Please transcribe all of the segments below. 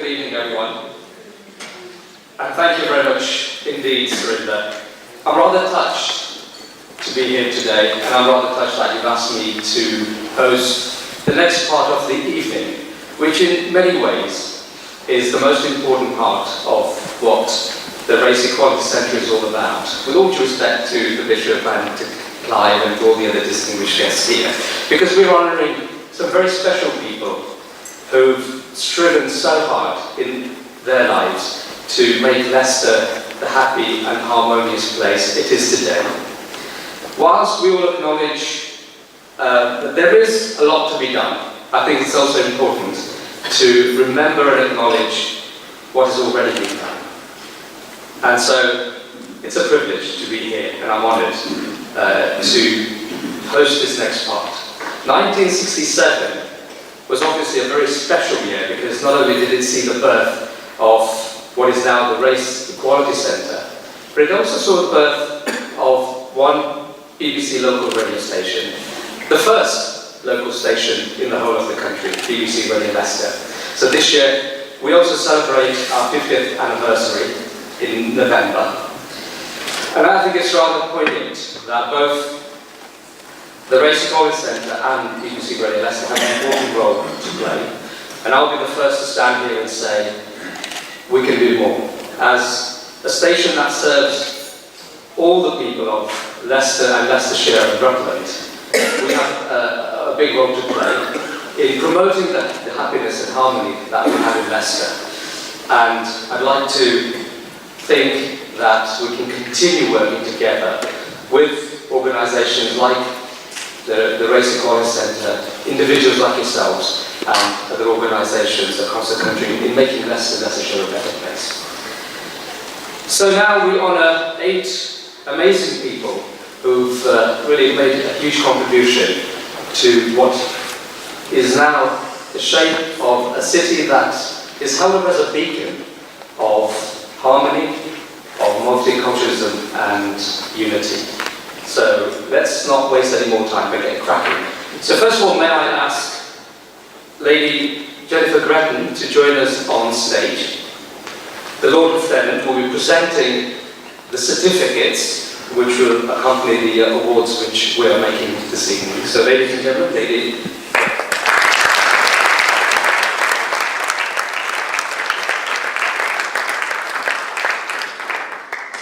Good evening, everyone. And thank you very much indeed, Surinder. I'm rather touched to be here today, and I'm rather touched that you've asked me to host the next part of the evening, which in many ways is the most important part of what the Race Equality Centre is all about. With all due respect to the Bishop and to Clive and to all the other distinguished guests here, because we're honouring some very special people who've striven so hard in their lives to make Leicester the happy and harmonious place it is today. Whilst we will acknowledge that there is a lot to be done, I think it's also important to remember and acknowledge what has already been done. And so it's a privilege to be here, and I'm honoured to host this next part. 1967 was obviously a very special year because not only did it see the birth of what is now the Race Equality Centre, but it also saw the birth of one BBC local radio station, the first local station in the whole of the country, BBC Radio Leicester. So this year we also celebrate our 50th anniversary in November. And I think it's rather poignant that both the Race Equality Centre and BBC Radio Leicester have an important role to play. And I'll be the first to stand here and say, we can do more. As a station that serves all the people of Leicester and Leicestershire and Rutland, we have a big role to play in promoting the happiness and harmony that we have in Leicester. And I'd like to think that we can continue working together with organisations like the Race Equality Centre, individuals like yourselves, and other organisations across the country in making Leicester and Leicestershire a better place. So now we honour 8 amazing people who've really made a huge contribution to what is now the shape of a city that is held up as a beacon of harmony, of multiculturalism and unity. So let's not waste any more time, but get cracking. So first of all, may I ask Lady Jennifer Gretton to join us on stage. The Lord Lieutenant will be presenting the certificates which will accompany the awards which we are making this evening. So ladies and gentlemen, Lady.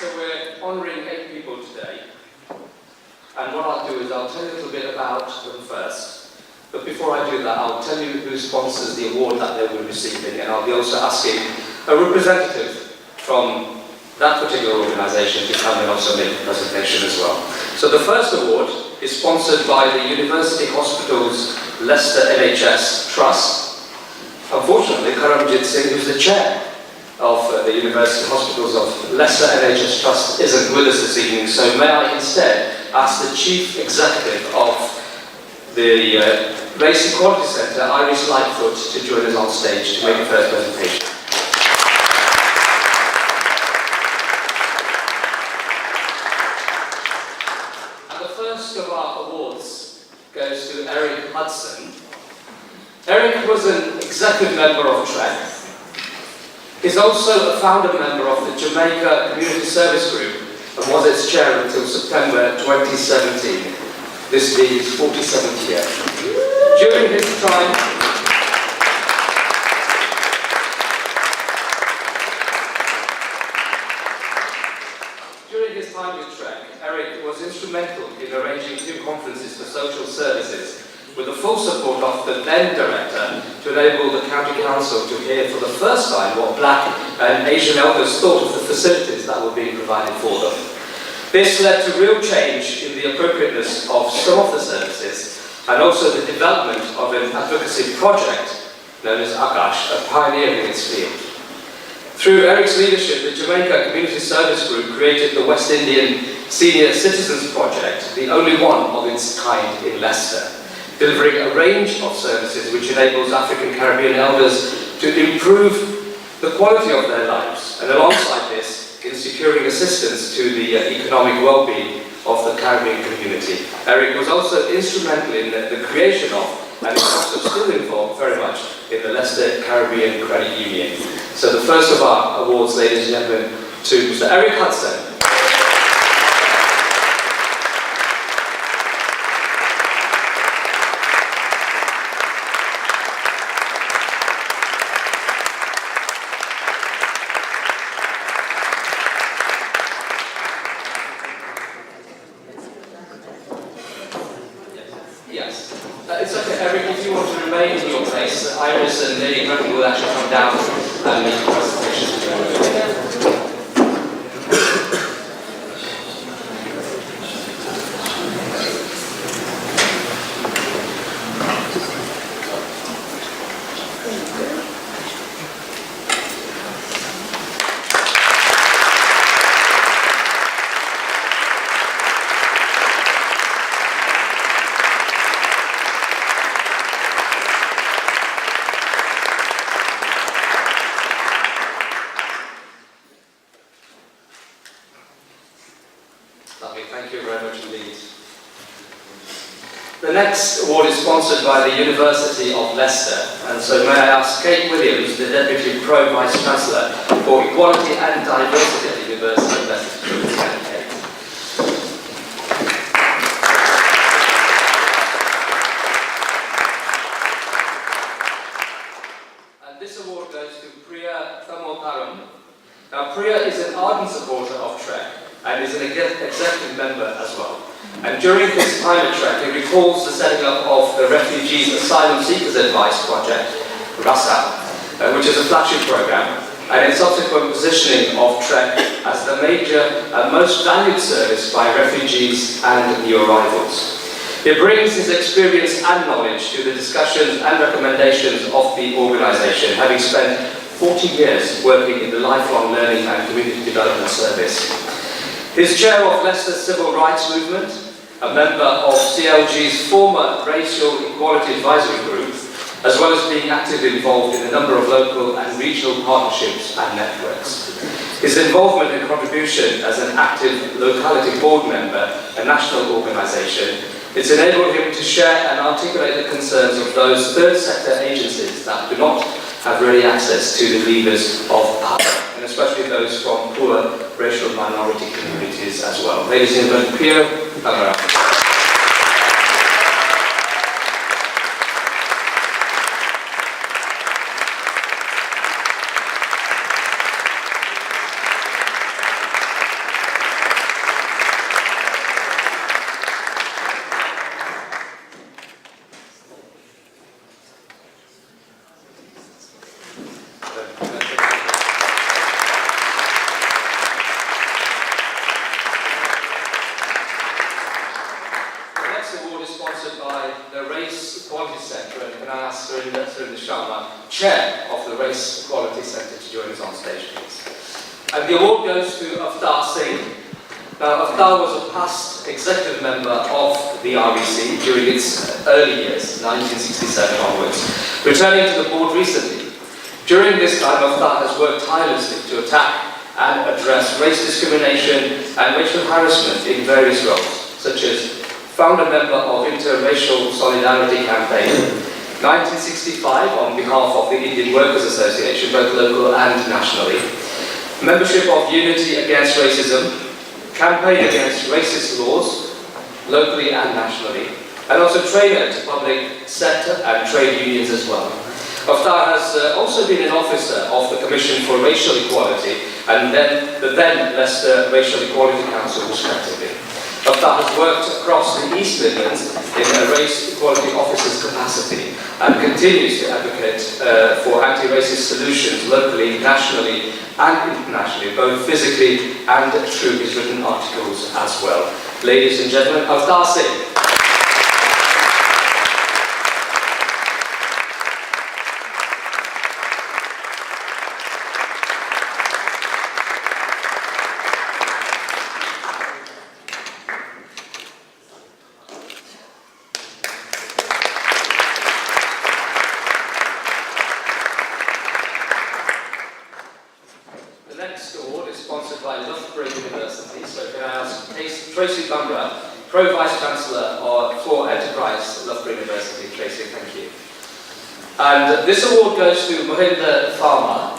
So we're honouring 8 people today. And what I'll do is I'll tell you a little bit about them first. But before I do that, I'll tell you who sponsors the award that they will be receiving, and I'll be also asking a representative from that particular organisation to come and also make a presentation as well. So the first award is sponsored by the University Hospitals Leicester NHS Trust. Unfortunately, Karamjit Singh, who's the chair of the University Hospitals of Leicester NHS Trust, isn't with us this evening, so may I instead ask the Chief Executive of the Race Equality Centre, Iris Lightfoot, to join us on stage to make the first presentation. And the first of our awards goes to Eric Hudson. Eric was an executive member of TREC. He's also a founder member of the Jamaica Community Service Group and was its chair until September 2017. This being his 47th year. During his time, with TREC, Eric was instrumental in arranging 2 conferences for social services with the full support of the then director to enable the County Council to hear for the first time what Black and Asian elders thought of the facilities that were being provided for them. This led to real change in the appropriateness of some of the services and also the development of an advocacy project known as Akash, a pioneer in its field. Through Eric's leadership, the Jamaica Community Service Group created the West Indian Senior Citizens Project, the only one of its kind in Leicester, delivering a range of services which enables African Caribbean elders to improve the quality of their lives, and alongside this, in securing assistance to the economic well-being of the Caribbean community. Eric was also instrumental in the creation of, and is also still involved very much in the Leicester Caribbean Credit Union. So the first of our awards, ladies and gentlemen, to Mr. Eric Hudson. Yes. It's okay, Eric, if you want to remain in your place, Iris and Lady Griffin will actually come down and make a presentation. Lovely, thank you very much indeed. The next award is sponsored by the University of Leicester, and so may I ask Kate Williams, the Deputy Pro Vice Chancellor for Equality and Diversity at the University of Leicester, to present Kate. And this award goes to Priya Thamotaram. Now, Priya is an ardent supporter of TREC and is an executive member as well. And during his time at TREC, he recalls the setting up of the Refugees Asylum Seekers Advice Project, RASA, which is a flagship program, and its subsequent positioning of TREC as the major and most valued service by refugees and new arrivals. He brings his experience and knowledge to the discussions and recommendations of the organisation, having spent 40 years working in the lifelong learning and community development service. He's chair of Leicester's Civil Rights Movement, a member of CLG's former Racial Equality Advisory Group, as well as being actively involved in a number of local and regional partnerships and networks. His involvement and contribution as an active locality board member, a national organisation, it's enabled him to share and articulate the concerns of those third sector agencies that do not have ready access to the levers of power, and especially those from poor racial minority communities as well. Ladies and gentlemen, Priya Thamotaram. Chair of the Race Equality Centre, to join us on stage, please. And the award goes to Avtar Singh. Now, Avtar was a past executive member of the REC during its early years, 1967 onwards, returning to the board recently. During this time, Avtar has worked tirelessly to attack and address race discrimination and racial harassment in various roles, such as founder member of Interracial Solidarity Campaign, 1965 on behalf of the Indian Workers Association, both local and nationally, membership of Unity Against Racism, campaign against racist laws, locally and nationally, and also trainer to public sector and trade unions as well. Avtar has also been an officer of the Commission for Racial Equality and then the then Leicester Racial Equality Council, respectively. Avtar has worked across the East Midlands in a race equality officer's capacity and continues to advocate for anti-racist solutions locally, nationally and internationally, both physically and through his written articles as well. Ladies and gentlemen, Avtar Singh. And this award goes to Mohinder Farmer.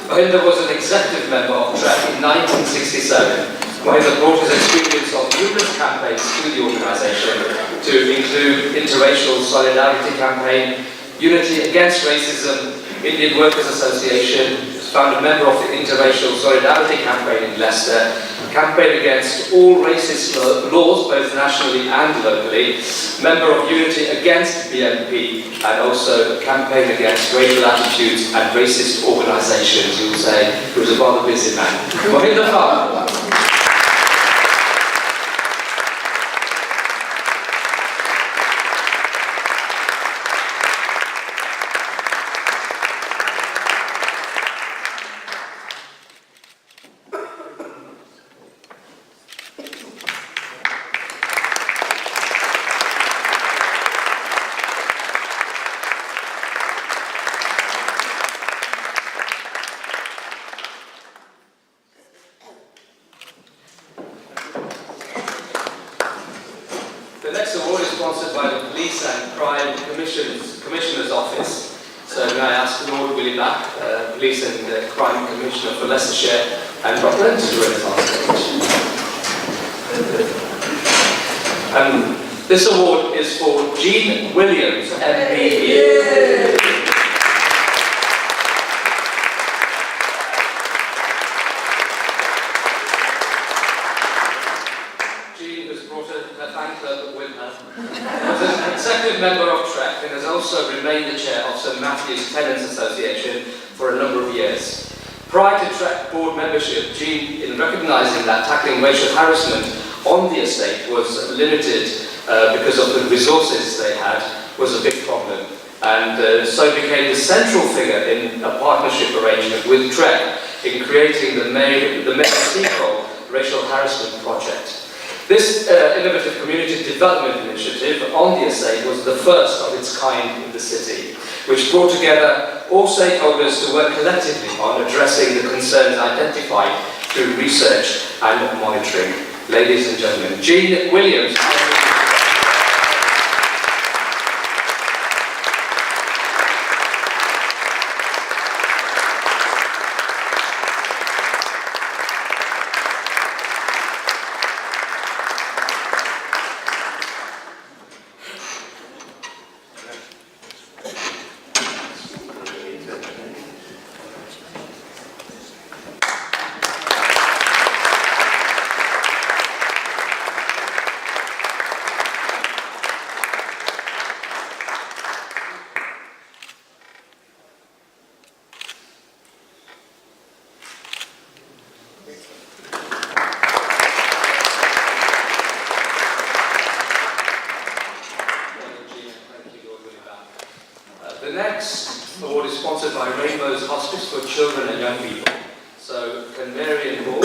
Mohinder was an executive member of TREC in 1967. Mohinder brought his experience of numerous campaigns to the organisation, to include Interracial Solidarity Campaign, Unity Against Racism, Indian Workers Association, found a member of the Interracial Solidarity Campaign in Leicester, campaign against all racist laws, both nationally and locally, member of Unity Against BNP, and also a campaign against racial attitudes and racist organisations. You would say he was a rather busy man. Mohinder Farmer. The next award is sponsored by the Police and Crime Commissioner's Office. So may I ask Lord Willie Back, Police and Crime Commissioner for Leicestershire and Rutland, to join us on stage. This award is for Jean Williams, MBE. Was an executive member of TREC and has also remained the chair of St Matthew's Tenants Association for a number of years. Prior to TREC board membership, Jean, in recognising that tackling racial harassment on the estate was limited because of the resources they had, was a big problem, and so became the central figure in a partnership arrangement with TREC in creating the May Sequel Racial Harassment Project. This innovative community development initiative on the estate was the first of its kind in the city, which brought together all stakeholders to work collectively on addressing the concerns identified through research and monitoring. Ladies and gentlemen, Jean Williams. The next award is sponsored by Rainbow's Hospice for Children and Young People. So, can Marion Hall,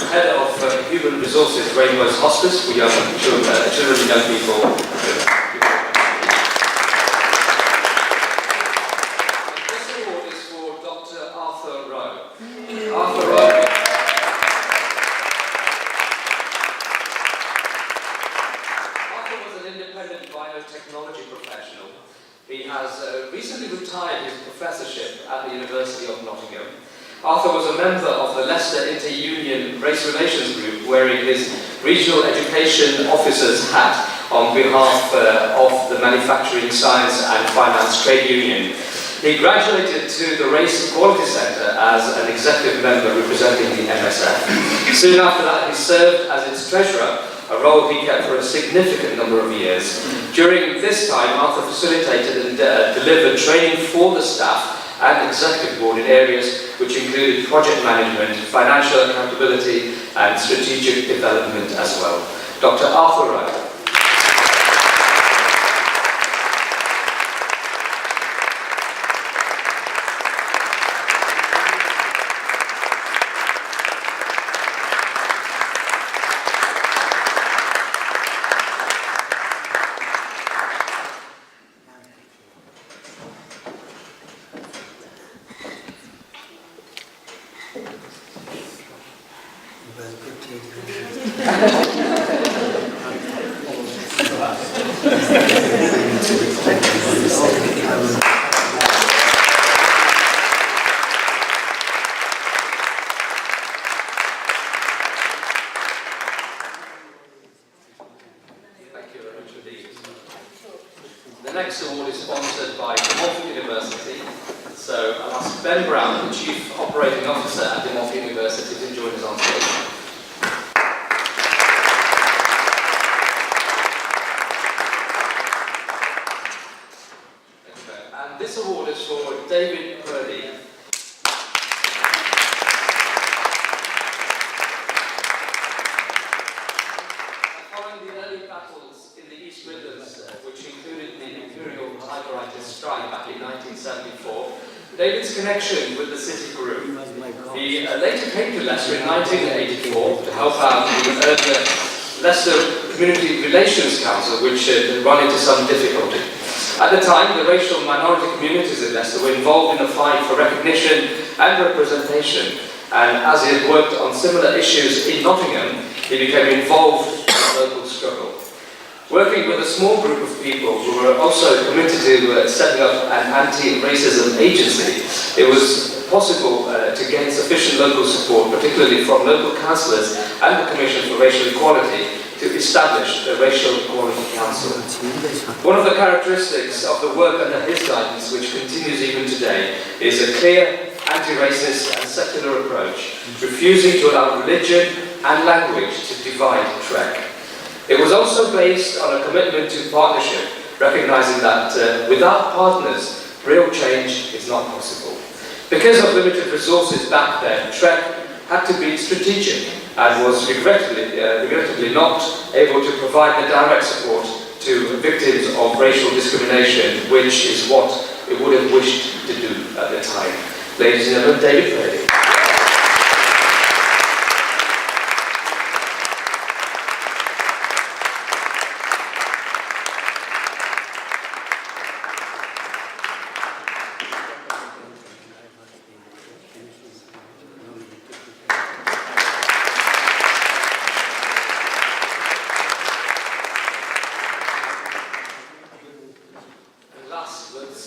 Head of Human Resources, Rainbow's Hospice for children and young people. This award is for Dr. Arthur Rowe. Arthur Rowe. Arthur was an independent biotechnology professional. He has recently retired his professorship at the University of Nottingham. Arthur was a member of the Leicester Inter-Union Race Relations Group, wearing his Regional Education Officer's hat on behalf of the Manufacturing Science and Finance Trade Union. He graduated to the Race Equality Centre as an executive member representing the MSF. Soon after that, he served as its treasurer, a role he kept for a significant number of years. During this time, Arthur facilitated and delivered training for the staff and executive board in areas which included project management, financial accountability, and strategic development as well. Dr. Arthur Rowe. Ben Brown, the Chief Operating Officer at Demoff University, to join us on stage. Thank you, Ben. And this award is for David Purdy. Following the early battles in the East Midlands, which included the Imperial Typewriter strike back in 1974, David's connection with the city grew. He later came to Leicester in 1984 to help out the earlier Leicester Community Relations Council, which had run into some difficulty. At the time, the racial minority communities in Leicester were involved in a fight for recognition and representation, and as he had worked on similar issues in Nottingham, he became involved in the local struggle. Working with a small group of people who were also committed to setting up an anti-racism agency, it was possible to gain sufficient local support, particularly from local councillors and the Commission for Racial Equality, to establish the Racial Equality Council. One of the characteristics of the work under his guidance, which continues even today, is a clear, anti-racist and secular approach, refusing to allow religion and language to divide TREC. It was also based on a commitment to partnership, recognising that without partners, real change is not possible. Because of limited resources back then, TREC had to be strategic and was regrettably not able to provide the direct support to victims of racial discrimination, which is what it would have wished to do at the time. Ladies and gentlemen, David Purdy.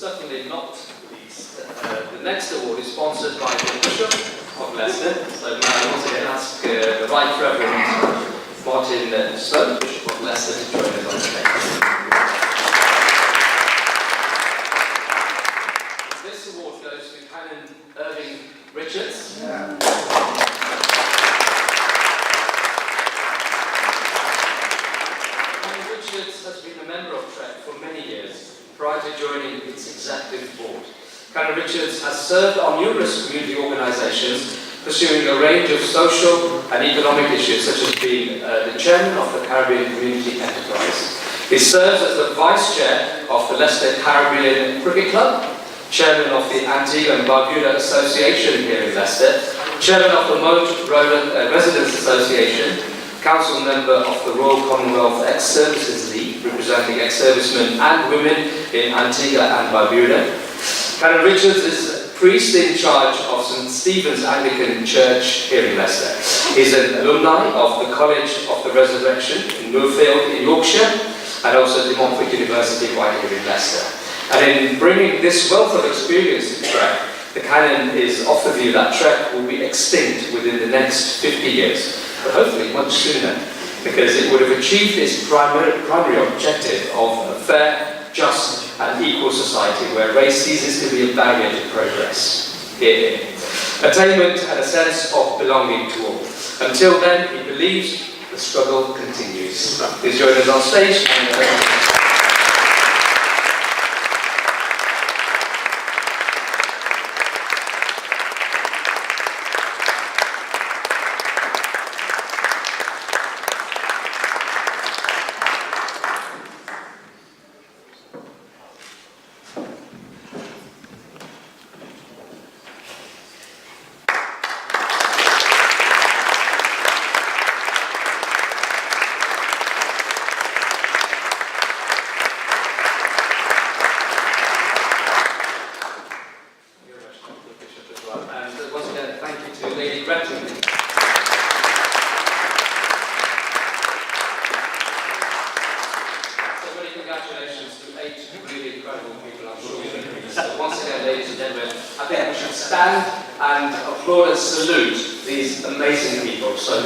Certainly not least, the next award is sponsored by the Bishop of Leicester. So now I once again ask the Right Reverend Martyn Snow, Bishop of Leicester, to join us on stage. This award goes to Canon Irving Richards. Canon Richards has been a member of TREC for many years, prior to joining its executive board. Canon Richards has served on numerous community organisations, pursuing a range of social and economic issues, such as being the chairman of the Caribbean Community Enterprise. He serves as the vice chair of the Leicester Caribbean Cricket Club, chairman of the Antigua and Barbuda Association here in Leicester, chairman of the Motorola Residents Association, council member of the Royal Commonwealth Ex-Services League, representing ex-servicemen and women in Antigua and Barbuda. Canon Richards is priest in charge of St Stephen's Anglican Church here in Leicester. He's an alumni of the College of the Resurrection in Moorfield in Yorkshire, and also De Montfort University right here in Leicester. And in bringing this wealth of experience to TREC, the Canon is of the view that TREC will be extinct within the next 50 years, but hopefully much sooner, because it would have achieved its primary objective of a fair, just and equal society where race ceases to be a barrier to progress. Attainment and a sense of belonging to all. Until then, he believes the struggle continues. Please join us on stage. Congratulations to 8 really incredible people, I'm sure you're going to be. So once again, ladies and gentlemen, I think we should stand and applaud and salute these amazing people. So